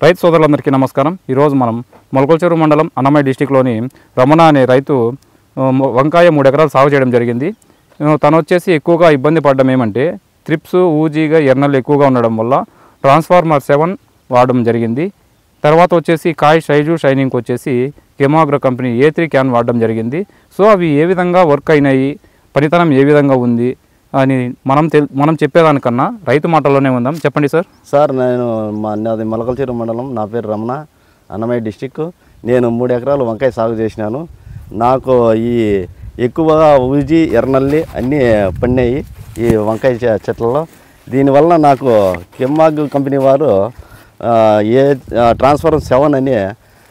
రైతు సోదరులందరికీ నమస్కారం. ఈరోజు మనం మొలకల్చెరువు మండలం అన్నమయ్య డిస్టిక్లోని రమణ అనే రైతు వంకాయ 3 ఎకరాలు సాగు చేయడం జరిగింది. తను వచ్చేసి ఎక్కువగా ఇబ్బంది పడడం ఏమంటే త్రిప్స్, ఊజీగా, ఎర్నలు ఎక్కువగా ఉండడం వల్ల ట్రాన్స్ఫార్మర్ 7 వాడడం జరిగింది. తర్వాత వచ్చేసి కాయ సైజు షైనింగ్ వచ్చేసి కెమాగ్రో కంపెనీ A3 క్యాన్ వాడడం జరిగింది. సో అవి ఏ విధంగా వర్క్ అయినాయి, పనితనం ఏ విధంగా ఉంది అని మనం చెప్పేదానికన్నా రైతు మాటల్లోనే ఉందాం. చెప్పండి సార్. సార్, నాది మొలకల్చెరువు మండలం. నా పేరు రమణ, అన్నమయ్య డిస్టిక్. నేను 3 ఎకరాలు వంకాయ సాగు చేసినాను. నాకు ఈ ఎక్కువగా ఊజీ, ఎర్రనల్లి అన్నీ పండినాయి ఈ వంకాయ చెట్లలో. దీనివల్ల నాకు కెమాగ్ కంపెనీ వారు ట్రాన్స్ఫార్మర్ 7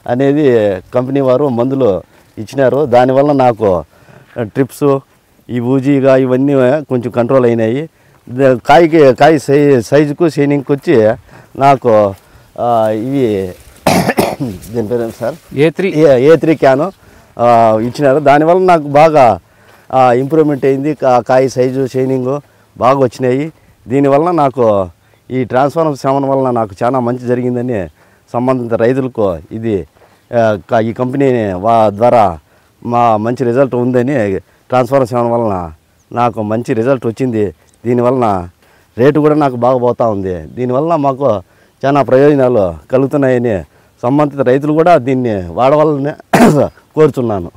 అనేది కంపెనీ వారు మందులు ఇచ్చినారు. దానివల్ల నాకు ట్రిప్స్, ఈ ఊజీగా ఇవన్నీ కొంచెం కంట్రోల్ అయినాయి. కాయ సైజుకు షైనింగ్కి వచ్చి నాకు ఇవి దీని పేరు సార్ A3 క్యాను ఇచ్చినారు. దానివల్ల నాకు బాగా ఇంప్రూవ్మెంట్ అయింది. కాయ సైజు షైనింగు బాగా వచ్చినాయి. దీనివల్ల నాకు ఈ ట్రాన్స్ఫార్మర్ 7 వలన నాకు చాలా మంచి జరిగిందని సంబంధిత రైతులకు ఇది ఈ కంపెనీ ద్వారా మంచి రిజల్ట్ ఉందని ట్రాన్స్ఫార్మర్ 7 వలన నాకు మంచి రిజల్ట్ వచ్చింది. దీనివలన రేటు కూడా నాకు బాగా పోతూ ఉంది. దీనివల్ల మాకు చాలా ప్రయోజనాలు కలుగుతున్నాయని సంబంధిత రైతులు కూడా దీన్ని వాడవాలని కోరుతున్నాను.